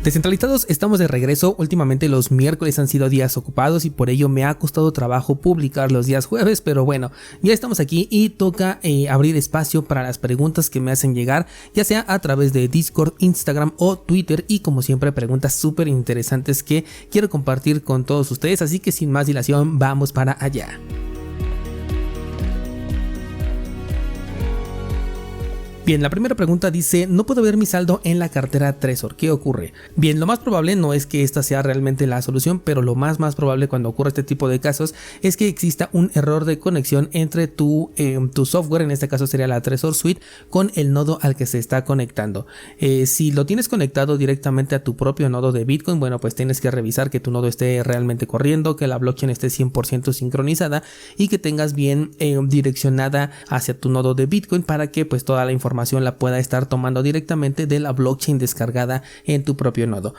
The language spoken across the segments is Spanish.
Descentralizados, estamos de regreso. Últimamente los miércoles han sido días ocupados y por ello me ha costado trabajo publicar los días jueves, pero bueno, ya estamos aquí y toca abrir espacio para las preguntas que me hacen llegar, ya sea a través de Discord, Instagram o Twitter, y como siempre preguntas súper interesantes que quiero compartir con todos ustedes, así que sin más dilación vamos para allá. Bien, la primera pregunta dice: no puedo ver mi saldo en la cartera Trezor, ¿qué ocurre? Bien, lo más probable no es que esta sea realmente la solución, pero lo más probable cuando ocurre este tipo de casos es que exista un error de conexión entre tu software, en este caso sería la Trezor Suite, con el nodo al que se está conectando. Si lo tienes conectado directamente a tu propio nodo de Bitcoin, bueno, pues tienes que revisar que tu nodo esté realmente corriendo, que la blockchain esté 100% sincronizada y que tengas bien direccionada hacia tu nodo de Bitcoin para que pues toda la información la pueda estar tomando directamente de la blockchain descargada en tu propio nodo.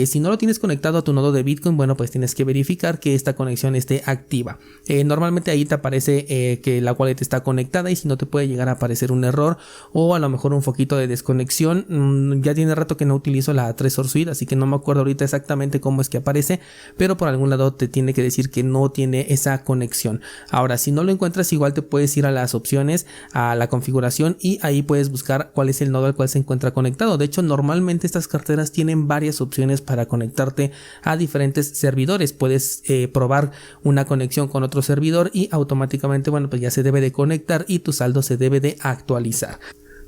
Si no lo tienes conectado a tu nodo de Bitcoin, bueno, pues tienes que verificar que esta conexión esté activa. Normalmente ahí te aparece que la wallet está conectada, y si no te puede llegar a aparecer un error o a lo mejor un foquito de desconexión. Ya tiene rato que no utilizo la Trezor Suite, así que no me acuerdo ahorita exactamente cómo es que aparece, pero por algún lado te tiene que decir que no tiene esa conexión. Ahora, si no lo encuentras, igual te puedes ir a las opciones, a la configuración, y ahí puedes buscar cuál es el nodo al cual se encuentra conectado. De hecho, normalmente estas carteras tienen varias opciones para conectarte a diferentes servidores. Puedes probar una conexión con otro servidor y automáticamente, bueno, pues ya se debe de conectar y tu saldo se debe de actualizar.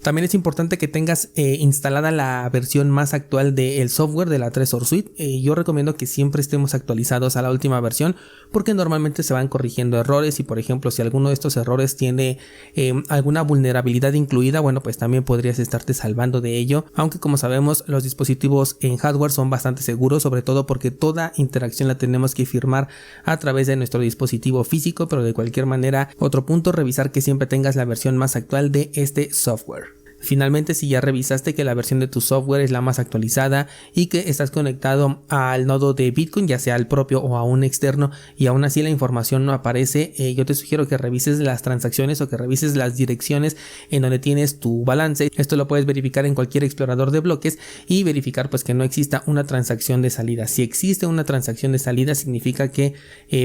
También es importante que tengas instalada la versión más actual del software de la Trezor Suite. Yo recomiendo que siempre estemos actualizados a la última versión, porque normalmente se van corrigiendo errores, y por ejemplo si alguno de estos errores tiene alguna vulnerabilidad incluida, bueno, pues también podrías estarte salvando de ello, aunque como sabemos los dispositivos en hardware son bastante seguros, sobre todo porque toda interacción la tenemos que firmar a través de nuestro dispositivo físico, pero de cualquier manera, otro punto, revisar que siempre tengas la versión más actual de este software. Finalmente, si ya revisaste que la versión de tu software es la más actualizada y que estás conectado al nodo de Bitcoin, ya sea al propio o a un externo, y aún así la información no aparece, yo te sugiero que revises las transacciones o que revises las direcciones en donde tienes tu balance. Esto lo puedes verificar en cualquier explorador de bloques y verificar pues que no exista una transacción de salida. Si existe una transacción de salida, significa que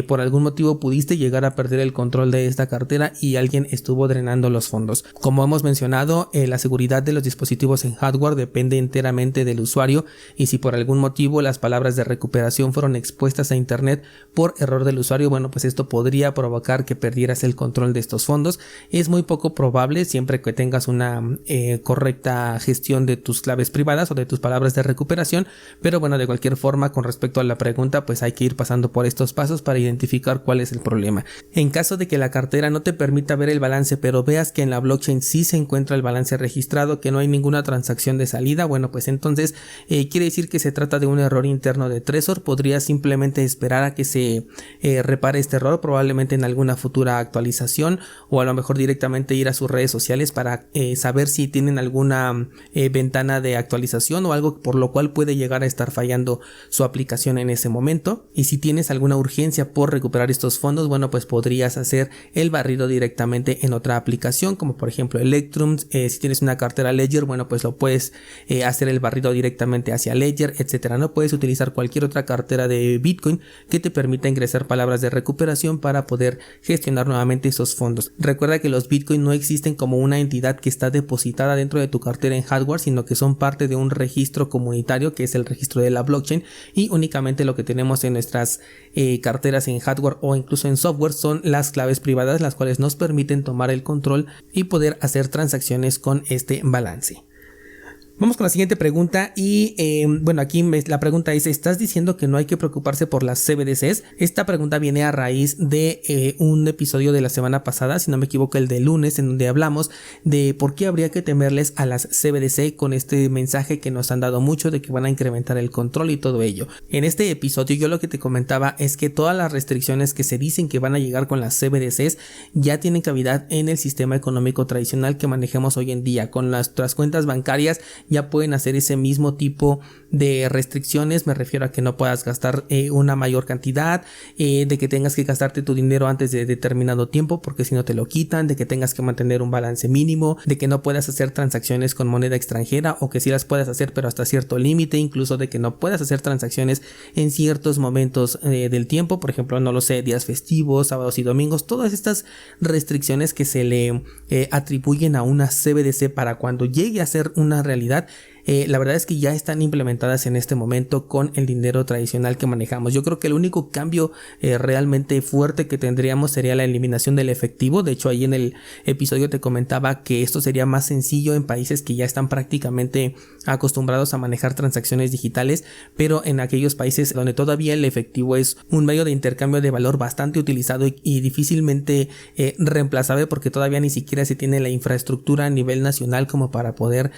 por algún motivo pudiste llegar a perder el control de esta cartera y alguien estuvo drenando los fondos. Como hemos mencionado, la seguridad de los dispositivos en hardware depende enteramente del usuario, y si por algún motivo las palabras de recuperación fueron expuestas a internet por error del usuario, bueno, pues esto podría provocar que perdieras el control de estos fondos. Es muy poco probable, siempre que tengas una correcta gestión de tus claves privadas o de tus palabras de recuperación, pero bueno, de cualquier forma, con respecto a la pregunta, pues hay que ir pasando por estos pasos para identificar cuál es el problema. En caso de que la cartera no te permita ver el balance, pero veas que en la blockchain sí se encuentra el balance registrado, que no hay ninguna transacción de salida, bueno, pues entonces quiere decir que se trata de un error interno de Trezor. Podrías simplemente esperar a que se repare este error, probablemente en alguna futura actualización, o a lo mejor directamente ir a sus redes sociales para saber si tienen alguna ventana de actualización o algo por lo cual puede llegar a estar fallando su aplicación en ese momento. Y si tienes alguna urgencia por recuperar estos fondos, bueno, pues podrías hacer el barrido directamente en otra aplicación, como por ejemplo Electrum. Si tienes una cartera Ledger, bueno, pues lo puedes hacer el barrido directamente hacia Ledger, etcétera. No puedes utilizar cualquier otra cartera de Bitcoin que te permita ingresar palabras de recuperación para poder gestionar nuevamente esos fondos. Recuerda que los Bitcoin no existen como una entidad que está depositada dentro de tu cartera en hardware, sino que son parte de un registro comunitario, que es el registro de la blockchain, y únicamente lo que tenemos en nuestras carteras en hardware o incluso en software son las claves privadas, las cuales nos permiten tomar el control y poder hacer transacciones con este balance. Vamos con la siguiente pregunta y bueno, aquí la pregunta es: ¿estás diciendo que no hay que preocuparse por las CBDCs? Esta pregunta viene a raíz de un episodio de la semana pasada, si no me equivoco el de lunes, en donde hablamos de por qué habría que temerles a las CBDC, con este mensaje que nos han dado mucho de que van a incrementar el control y todo ello. En este episodio yo lo que te comentaba es que todas las restricciones que se dicen que van a llegar con las CBDCs ya tienen cavidad en el sistema económico tradicional que manejemos hoy en día. Con nuestras cuentas bancarias ya pueden hacer ese mismo tipo de restricciones. Me refiero a que no puedas gastar una mayor cantidad, de que tengas que gastarte tu dinero antes de determinado tiempo porque si no te lo quitan, de que tengas que mantener un balance mínimo, de que no puedas hacer transacciones con moneda extranjera o que sí las puedas hacer pero hasta cierto límite, incluso de que no puedas hacer transacciones en ciertos momentos del tiempo, por ejemplo, no lo sé, días festivos, sábados y domingos, todas estas restricciones que se le atribuyen a una CBDC para cuando llegue a ser una realidad. La verdad es que ya están implementadas en este momento con el dinero tradicional que manejamos. Yo creo que el único cambio realmente fuerte que tendríamos sería la eliminación del efectivo. De hecho, ahí en el episodio te comentaba que esto sería más sencillo en países que ya están prácticamente acostumbrados a manejar transacciones digitales, pero en aquellos países donde todavía el efectivo es un medio de intercambio de valor bastante utilizado y difícilmente reemplazable porque todavía ni siquiera se tiene la infraestructura a nivel nacional como para poder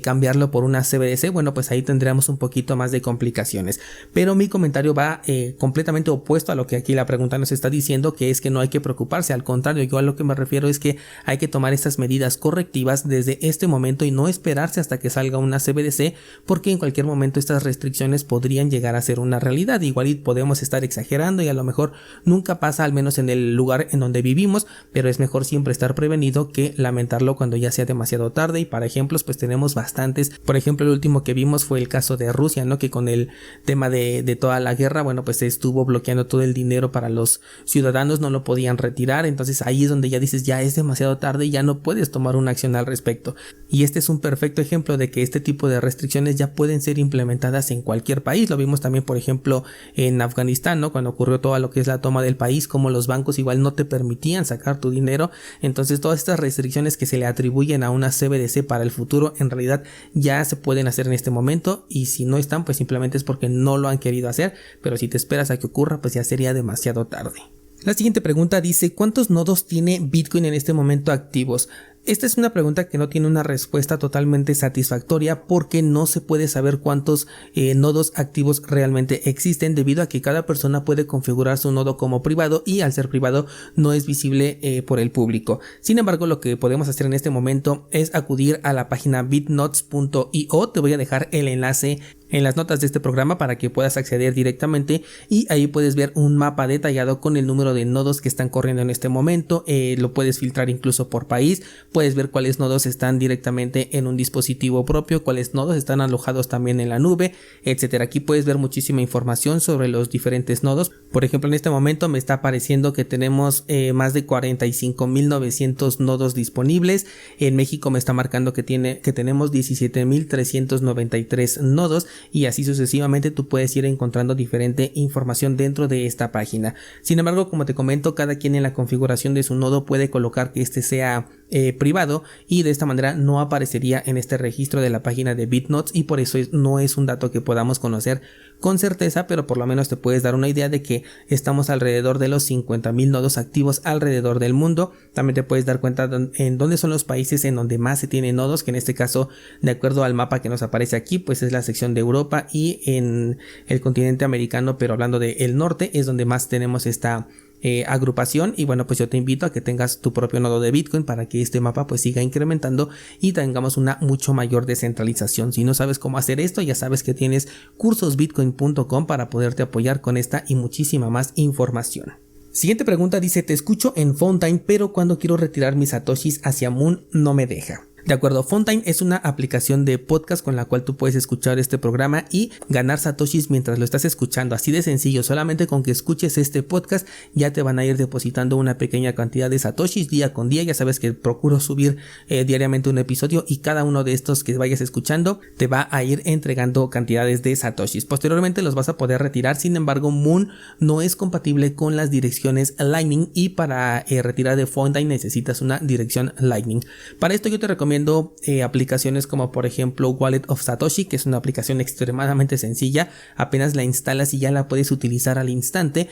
cambiarlo por una CBDC, bueno, pues ahí tendríamos un poquito más de complicaciones. Pero mi comentario va completamente opuesto a lo que aquí la pregunta nos está diciendo, que es que no hay que preocuparse. Al contrario, yo a lo que me refiero es que hay que tomar estas medidas correctivas desde este momento y no esperarse hasta que salga una CBDC, porque en cualquier momento estas restricciones podrían llegar a ser una realidad. Igual y podemos estar exagerando y a lo mejor nunca pasa, al menos en el lugar en donde vivimos, pero es mejor siempre estar prevenido que lamentarlo cuando ya sea demasiado tarde. Y para ejemplos, pues tenemos bastantes. Por ejemplo, el último que vimos fue el caso de Rusia, ¿no? Que con el tema de toda la guerra, bueno, pues se estuvo bloqueando todo el dinero para los ciudadanos, no lo podían retirar. Entonces ahí es donde ya dices, ya es demasiado tarde y ya no puedes tomar una acción al respecto. Y este es un perfecto ejemplo de que este tipo de restricciones ya pueden ser implementadas en cualquier país. Lo vimos también, por ejemplo, en Afganistán, ¿no? Cuando ocurrió todo lo que es la toma del país, como los bancos igual no te permitían sacar tu dinero. Entonces todas estas restricciones que se le atribuyen a una CBDC para el futuro, en realidad ya se pueden hacer en este momento, y si no están, pues simplemente es porque no lo han querido hacer, pero si te esperas a que ocurra, pues ya sería demasiado tarde. La siguiente pregunta dice, ¿cuántos nodos tiene Bitcoin en este momento activos? Esta es una pregunta que no tiene una respuesta totalmente satisfactoria porque no se puede saber cuántos nodos activos realmente existen, debido a que cada persona puede configurar su nodo como privado y al ser privado no es visible por el público. Sin embargo, lo que podemos hacer en este momento es acudir a la página bitnotes.io. Te voy a dejar el enlace en las notas de este programa para que puedas acceder directamente, y ahí puedes ver un mapa detallado con el número de nodos que están corriendo en este momento. Lo puedes filtrar incluso por país, puedes ver cuáles nodos están directamente en un dispositivo propio, cuáles nodos están alojados también en la nube, etcétera. Aquí puedes ver muchísima información sobre los diferentes nodos. Por ejemplo, en este momento me está apareciendo que tenemos más de 45.900 nodos disponibles. En México me está marcando que tenemos 17.393 nodos, y así sucesivamente tú puedes ir encontrando diferente información dentro de esta página. Sin embargo, como te comento, cada quien en la configuración de su nodo puede colocar que este sea privado, y de esta manera no aparecería en este registro de la página de Bitnotes, y por eso no es un dato que podamos conocer con certeza, pero por lo menos te puedes dar una idea de que estamos alrededor de los 50.000 nodos activos alrededor del mundo. También te puedes dar cuenta en dónde son los países en donde más se tienen nodos, que en este caso, de acuerdo al mapa que nos aparece aquí, pues es la sección de Europa, y en el continente americano, pero hablando del norte, es donde más tenemos esta agrupación. Y bueno, pues yo te invito a que tengas tu propio nodo de Bitcoin para que este mapa pues siga incrementando y tengamos una mucho mayor descentralización. Si no sabes cómo hacer esto, ya sabes que tienes cursosbitcoin.com para poderte apoyar con esta y muchísima más información. Siguiente pregunta dice, te escucho en Fountain, pero cuando quiero retirar mis satoshis hacia Moon no me deja. De acuerdo, Fountain es una aplicación de podcast con la cual tú puedes escuchar este programa y ganar satoshis mientras lo estás escuchando. Así de sencillo, solamente con que escuches este podcast ya te van a ir depositando una pequeña cantidad de satoshis día con día. Ya sabes que procuro subir diariamente un episodio, y cada uno de estos que vayas escuchando te va a ir entregando cantidades de satoshis. Posteriormente los vas a poder retirar. Sin embargo, Moon no es compatible con las direcciones Lightning, y para retirar de Fountain necesitas una dirección Lightning. Para esto yo te recomiendo aplicaciones como por ejemplo Wallet of Satoshi, que es una aplicación extremadamente sencilla, apenas la instalas y ya la puedes utilizar al instante,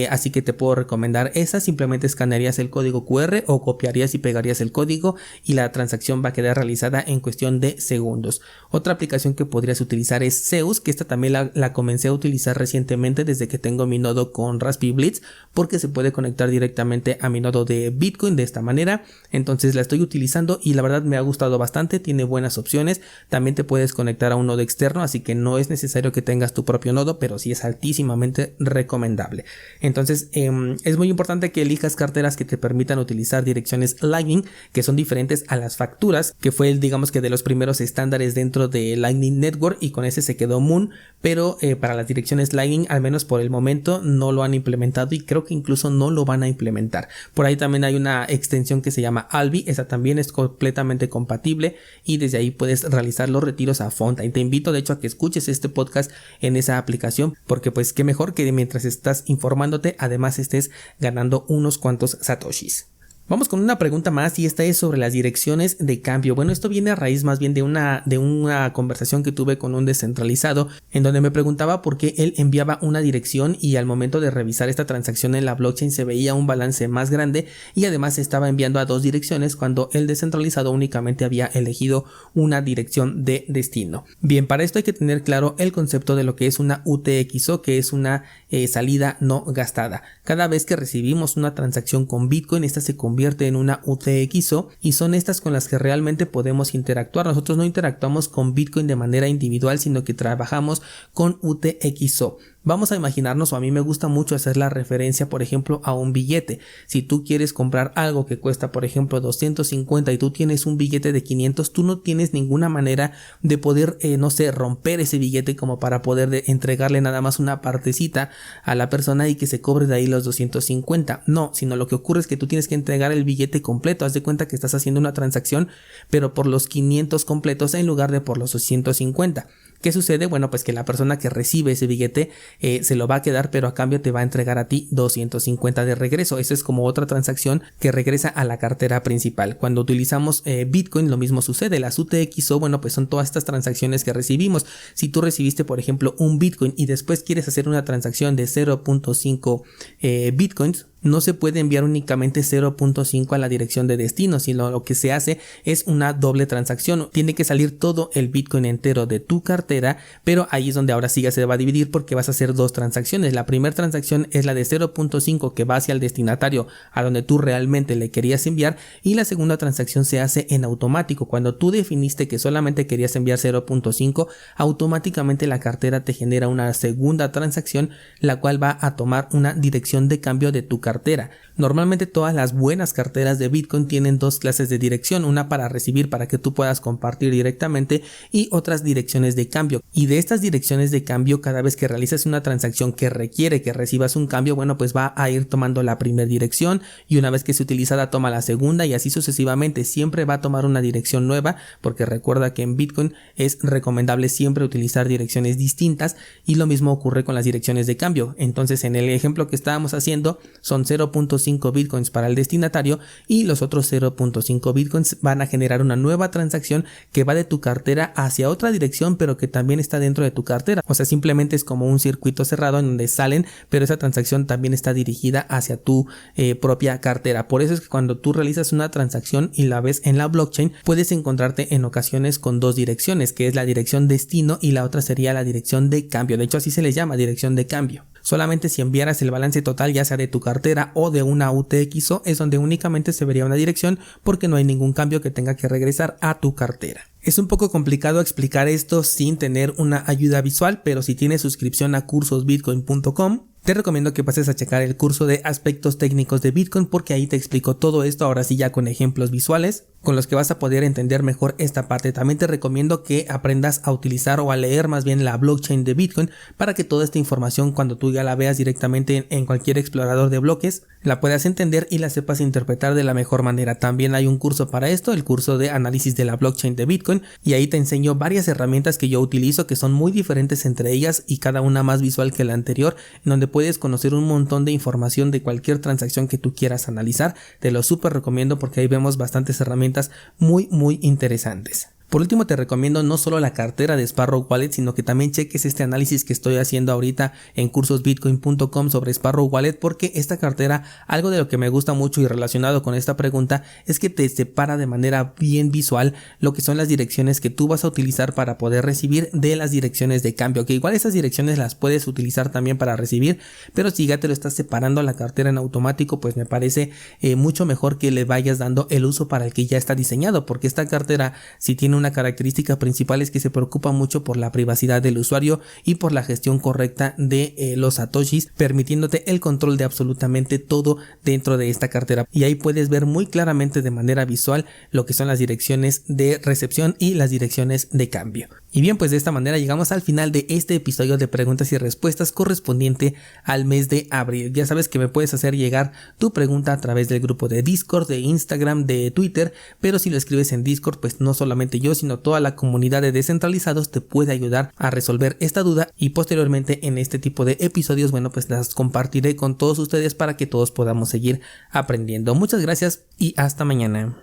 así que te puedo recomendar esa. Simplemente escanearías el código QR o copiarías y pegarías el código y la transacción va a quedar realizada en cuestión de segundos. Otra aplicación que podrías utilizar es Zeus, que esta también la comencé a utilizar recientemente desde que tengo mi nodo con Raspberry Blitz, porque se puede conectar directamente a mi nodo de Bitcoin de esta manera. Entonces la estoy utilizando y la verdad me ha gustado gustado bastante, tiene buenas opciones, también te puedes conectar a un nodo externo, así que no es necesario que tengas tu propio nodo, pero sí es altísimamente recomendable. Entonces es muy importante que elijas carteras que te permitan utilizar direcciones Lightning, que son diferentes a las facturas, que fue digamos que de los primeros estándares dentro de Lightning Network, y con ese se quedó Moon, pero para las direcciones Lightning, al menos por el momento, no lo han implementado y creo que incluso no lo van a implementar. Por ahí también hay una extensión que se llama Albi, esa también es completamente compatible y desde ahí puedes realizar los retiros a Fountain. Te invito de hecho a que escuches este podcast en esa aplicación, porque pues qué mejor que mientras estás informándote además estés ganando unos cuantos satoshis. Vamos con una pregunta más, y esta es sobre las direcciones de cambio. Bueno, esto viene a raíz más bien de una conversación que tuve con un descentralizado, en donde me preguntaba por qué él enviaba una dirección y al momento de revisar esta transacción en la blockchain se veía un balance más grande, y además estaba enviando a 2 direcciones cuando el descentralizado únicamente había elegido una dirección de destino. Bien, para esto hay que tener claro el concepto de lo que es una UTXO, que es una salida no gastada. Cada vez que recibimos una transacción con Bitcoin, esta se convierte en una UTXO y son estas con las que realmente podemos interactuar. Nosotros no interactuamos con Bitcoin de manera individual, sino que trabajamos con UTXO. Vamos a imaginarnos, o a mí me gusta mucho hacer la referencia, por ejemplo, a un billete. Si tú quieres comprar algo que cuesta, por ejemplo, 250 y tú tienes un billete de 500, tú no tienes ninguna manera de poder, romper ese billete como para poder entregarle nada más una partecita a la persona y que se cobre de ahí los 250. No, sino lo que ocurre es que tú tienes que entregar el billete completo. Haz de cuenta que estás haciendo una transacción, pero por los 500 completos en lugar de por los 250. ¿Qué sucede? Bueno, pues que la persona que recibe ese billete se lo va a quedar, pero a cambio te va a entregar a ti 250 de regreso. Eso es como otra transacción que regresa a la cartera principal. Cuando utilizamos Bitcoin, lo mismo sucede. Las UTXO, bueno, pues son todas estas transacciones que recibimos. Si tú recibiste, por ejemplo, un Bitcoin y después quieres hacer una transacción de 0.5 Bitcoins, no se puede enviar únicamente 0.5 a la dirección de destino, sino lo que se hace es una doble transacción. Tiene que salir todo el Bitcoin entero de tu cartera, pero ahí es donde ahora sí ya se va a dividir, porque vas a hacer 2 transacciones. La primera transacción es la de 0.5 que va hacia el destinatario a donde tú realmente le querías enviar, y la segunda transacción se hace en automático. Cuando tú definiste que solamente querías enviar 0.5, automáticamente la cartera te genera una segunda transacción, la cual va a tomar una dirección de cambio de tu cartera. Normalmente todas las buenas carteras de Bitcoin tienen 2 clases de dirección, una para recibir para que tú puedas compartir directamente y otras direcciones de cambio. Y de estas direcciones de cambio, cada vez que realizas una transacción que requiere que recibas un cambio, bueno, pues va a ir tomando la primera dirección, y una vez que es utilizada toma la segunda, y así sucesivamente. Siempre va a tomar una dirección nueva, porque recuerda que en Bitcoin es recomendable siempre utilizar direcciones distintas, y lo mismo ocurre con las direcciones de cambio. Entonces, en el ejemplo que estábamos haciendo, son 0.5 Bitcoins para el destinatario, y los otros 0.5 Bitcoins van a generar una nueva transacción que va de tu cartera hacia otra dirección, pero que también está dentro de tu cartera. O sea, simplemente es como un circuito cerrado en donde salen, pero esa transacción también está dirigida hacia tu propia cartera. Por eso es que cuando tú realizas una transacción y la ves en la blockchain, puedes encontrarte en ocasiones con 2 direcciones, que es la dirección destino y la otra sería la dirección de cambio. De hecho, así se les llama, dirección de cambio. Solamente si enviaras el balance total, ya sea de tu cartera o de una UTXO, es donde únicamente se vería una dirección, porque no hay ningún cambio que tenga que regresar a tu cartera. Es un poco complicado explicar esto sin tener una ayuda visual, pero si tienes suscripción a cursosbitcoin.com, te recomiendo que pases a checar el curso de aspectos técnicos de Bitcoin, porque ahí te explico todo esto, ahora sí ya con ejemplos visuales, con los que vas a poder entender mejor esta parte. También te recomiendo que aprendas a utilizar o a leer más bien la blockchain de Bitcoin, para que toda esta información, cuando tú ya la veas directamente en cualquier explorador de bloques, la puedas entender y la sepas interpretar de la mejor manera. También hay un curso para esto, el curso de análisis de la blockchain de Bitcoin, y ahí te enseño varias herramientas que yo utilizo, que son muy diferentes entre ellas y cada una más visual que la anterior, en donde puedes conocer un montón de información de cualquier transacción que tú quieras analizar. Te lo súper recomiendo, porque ahí vemos bastantes herramientas muy interesantes. Por último, te recomiendo no solo la cartera de Sparrow Wallet, sino que también cheques este análisis que estoy haciendo ahorita en cursosbitcoin.com sobre Sparrow Wallet, porque esta cartera, algo de lo que me gusta mucho y relacionado con esta pregunta, es que te separa de manera bien visual lo que son las direcciones que tú vas a utilizar para poder recibir de las direcciones de cambio, que igual esas direcciones las puedes utilizar también para recibir, pero si ya te lo estás separando a la cartera en automático, pues me parece mucho mejor que le vayas dando el uso para el que ya está diseñado, porque esta cartera, si tiene una característica principal, es que se preocupa mucho por la privacidad del usuario y por la gestión correcta de los satoshis, permitiéndote el control de absolutamente todo dentro de esta cartera. Y ahí puedes ver muy claramente de manera visual lo que son las direcciones de recepción y las direcciones de cambio. Y bien, pues de esta manera llegamos al final de este episodio de preguntas y respuestas correspondiente al mes de abril. Ya sabes que me puedes hacer llegar tu pregunta a través del grupo de Discord, de Instagram, de Twitter, pero si lo escribes en Discord, pues no solamente yo, sino toda la comunidad de descentralizados te puede ayudar a resolver esta duda, y posteriormente en este tipo de episodios, bueno, pues las compartiré con todos ustedes para que todos podamos seguir aprendiendo. Muchas gracias y hasta mañana.